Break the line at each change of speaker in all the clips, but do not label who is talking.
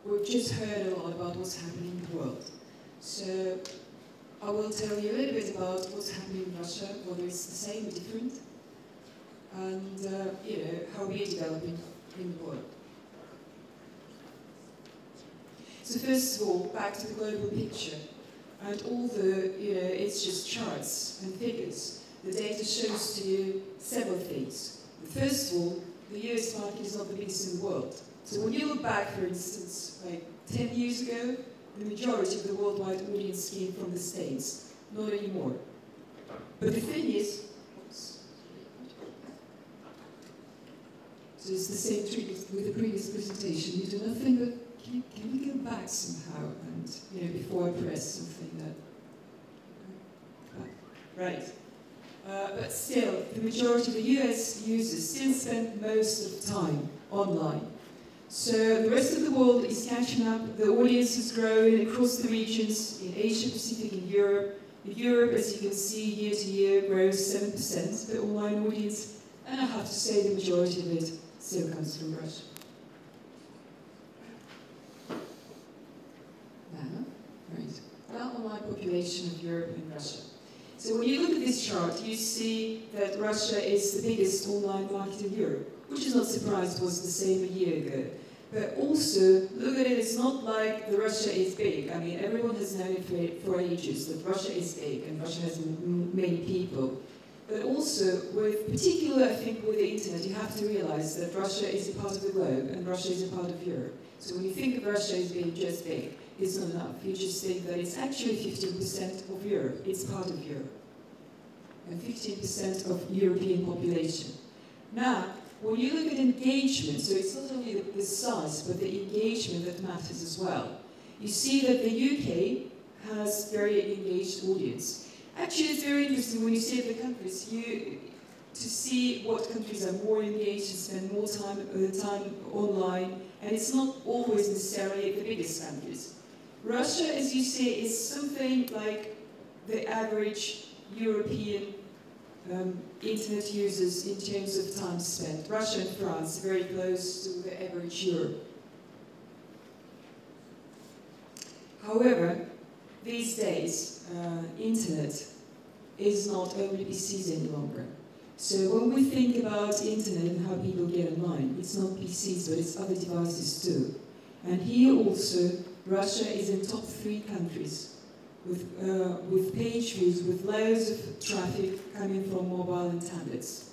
we've just heard a lot about what's happening in the world. So I will tell you a little bit about what's happening in Russia, whether it's the same or different, and you know, how we're developing in the world. So first of all, back to the global picture, and all the, you know, it's just charts and figures. The data shows to you several things. First of all, the US market is not the biggest in the world. So when you look back, for instance, like 10 years ago, the majority of the worldwide audience came from the States. Not anymore. But the thing is, so it's the same trick with the previous presentation. You do nothing but, can we go back somehow? And, you know, before I press something that, right. But still, the majority of the US users still spend most of the time online. So the rest of the world is catching up, the audience is growing across the regions, in Asia Pacific, in Europe. In Europe, as you can see, year to year grows 7%, the online audience, and I have to say the majority of it still comes from Russia. Right. Now, online population of Europe and Russia. So when you look at this chart, you see that Russia is the biggest online market in Europe, which is not surprised, was the same a year ago. But also, look at it, it's not like the Russia is big. I mean, everyone has known it for ages, that Russia is big and Russia has many people. But also, with particular, I think, with the internet, you have to realize that Russia is a part of the globe and Russia is a part of Europe. So when you think of Russia as being just big, it's not enough. You just think that it's actually 15% of Europe. It's part of Europe. And 15% of European population. Now, when you look at engagement, so it's not only the size, but the engagement that matters as well. You see that the UK has very engaged audience. Actually, it's very interesting when you see the countries, to see what countries are more engaged and spend more time online, and it's not always necessarily the biggest countries. Russia, as you see, is something like the average European internet users in terms of time spent. Russia and France are very close to the average Europe. However, these days, internet is not only PCs any longer. So when we think about internet and how people get online, it's not PCs, but it's other devices too. And here also, Russia is in top 3 countries with page views, with loads of traffic coming from mobile and tablets.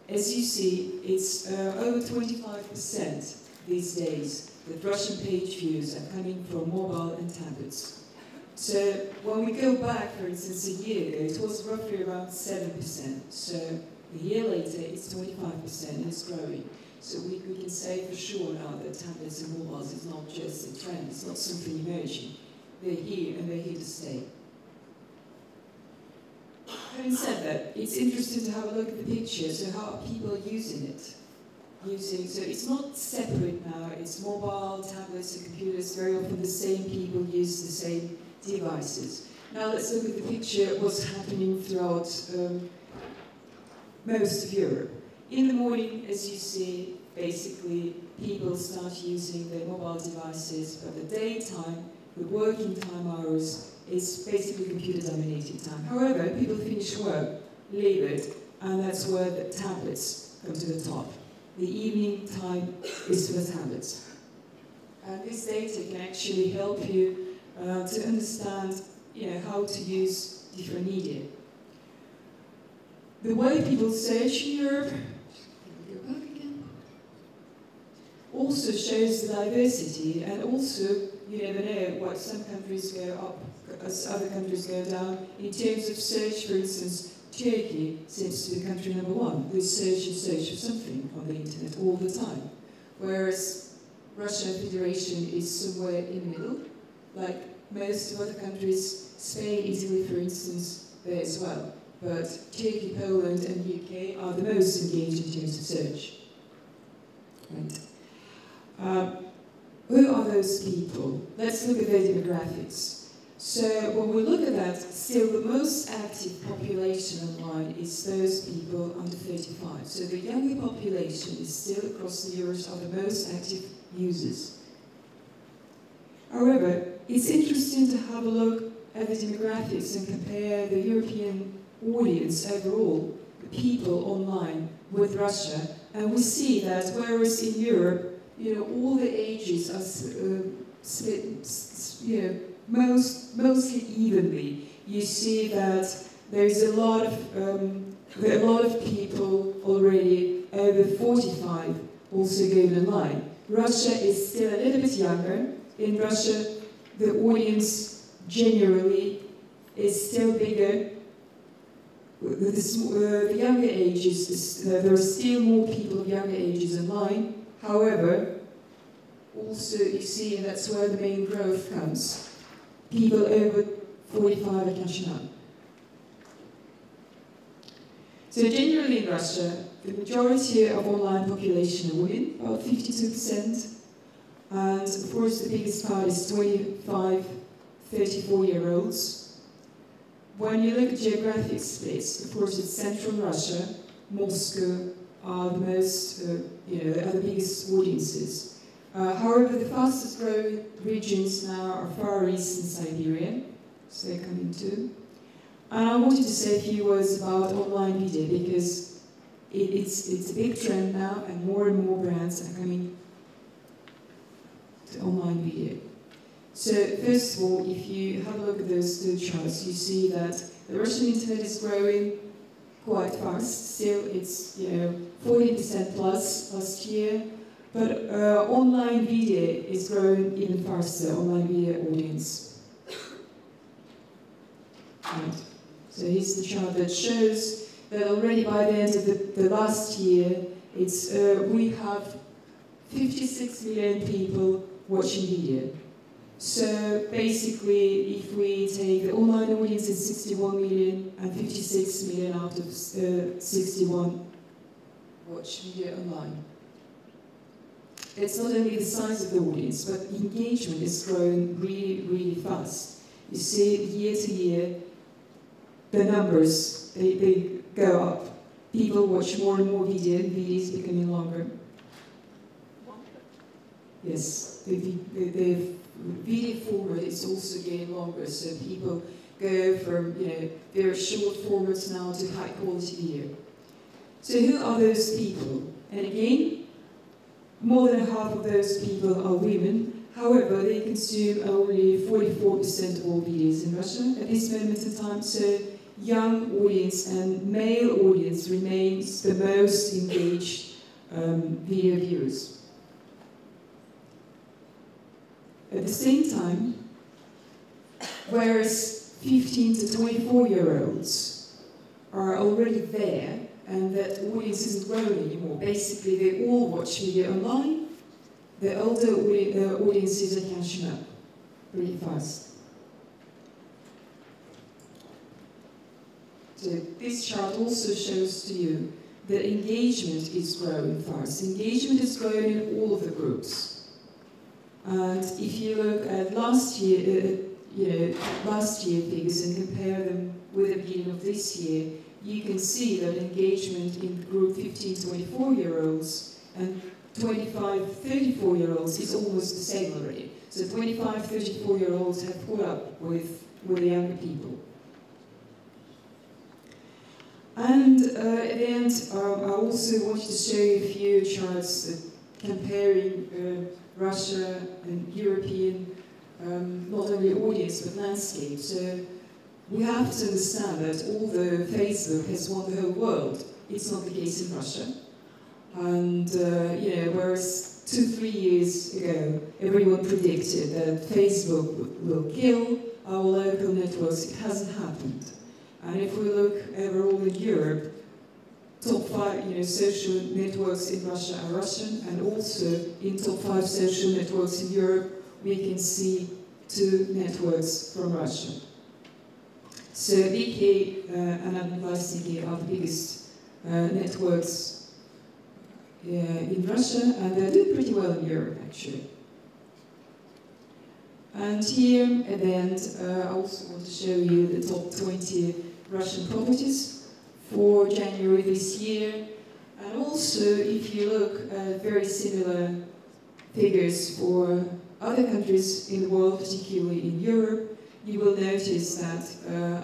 As you see, it's over 25% these days that Russian page views are coming from mobile and tablets. So when we go back, for instance, a year ago, it was roughly around 7%. So a year later, it's 25% and it's growing. So we can say for sure now that tablets and mobiles is not just a trend, it's not something emerging. They're here and they're here to stay. Having said that, it's interesting to have a look at the picture, so how are people using it? So it's not separate now, it's mobile, tablets and computers, very often the same people use the same devices. Now let's look at the picture, what's happening throughout most of Europe. In the morning, as you see, basically people start using their mobile devices, but the daytime, the working time hours, is basically computer-dominated time. However, people finish work, leave it, and that's where the tablets come to the top. The evening time is for the tablets. And this data can actually help you to understand, how to use different media. The way people search in Europe, can we go back again? Also shows the diversity, and also you never know what some countries go up as other countries go down. In terms of search, for instance, Turkey seems to be country number 1. We search and search for something on the internet all the time. Whereas Russian Federation is somewhere in the middle, like most of other countries, Spain, Italy, for instance, there as well. But Turkey, Poland, and UK are the most engaged in terms of search. Right. Who are those people? Let's look at their demographics. So when we look at that, still the most active population online is those people under 35. So the younger population is still across the Euros are the most active users. However, it's interesting to have a look at the demographics and compare the European audience overall, the people online, with Russia, and we see that whereas in Europe, all the ages are split, mostly evenly. You see that there is a lot of people already over 45 also going online. Russia is still a little bit younger. In Russia, the audience generally is still bigger. The younger ages, there are still more people of younger ages online. However, also you see, and that's where the main growth comes, people over 45 are catching up. So generally in Russia, the majority of online population are women, about 52%. And of course the biggest part is 25, 34-year-olds. When you look at geographic splits, of course it's central Russia, Moscow are the most, are the biggest audiences. However, the fastest growing regions now are Far East and Siberia, so they're coming too. And I wanted to say a few words about online video because it's a big trend now and more brands are coming to online video. So first of all, if you have a look at those two charts, you see that the Russian internet is growing quite fast. Still, it's 40% plus last year, but online video is growing even faster. Online video audience. Right. So here's the chart that shows that already by the end of the last year, we have 56 million people watching video. So basically, if we take the online audience, it's 61 million, and 56 million out of 61 watch video online. It's not only the size of the audience, but engagement is growing really, really fast. You see, year to year, the numbers, they go up. People watch more and more videos becoming longer. Yes, the video format is also getting longer, so people go from very short formats now to high quality video. So who are those people? And again, more than half of those people are women. However, they consume only 44% of all videos in Russia at this moment in time. So young audience and male audience remains the most engaged video viewers. At the same time, whereas 15 to 24-year-olds are already there and that audience isn't growing anymore, basically they all watch video online, the older audiences are catching up really fast. So this chart also shows to you that engagement is growing fast. Engagement is growing in all of the groups. And if you look at last year figures and compare them with the beginning of this year, you can see that engagement in the group 15-24-year-olds and 25-34-year-olds is almost the same already. So 25-34-year-olds have caught up with the younger people. And at the end, I also wanted to show you a few charts comparing Russia and European, not only audience, but landscape. So we have to understand that although Facebook has won the whole world, it's not the case in Russia. And, whereas 2-3 years ago, everyone predicted that Facebook will kill our local networks, it hasn't happened. And if we look overall in Europe, top 5 social networks in Russia are Russian, and also in top 5 social networks in Europe, we can see 2 networks from Russia. So VK and Advertising are the biggest networks in Russia, and they're doing pretty well in Europe, actually. And here, at the end, I also want to show you the top 20 Russian properties for January this year. And also, if you look at very similar figures for other countries in the world, particularly in Europe, you will notice that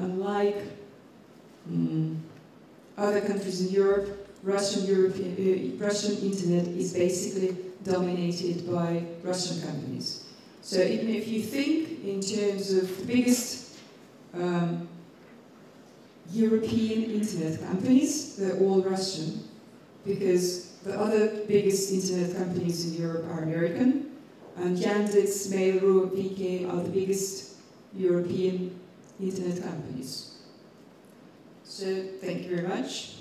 unlike other countries in Europe, Russian internet is basically dominated by Russian companies. So even if you think in terms of the biggest European internet companies, they're all Russian, because the other biggest internet companies in Europe are American, and Yandex, Mail.ru, VK are the biggest European internet companies. So thank you very much.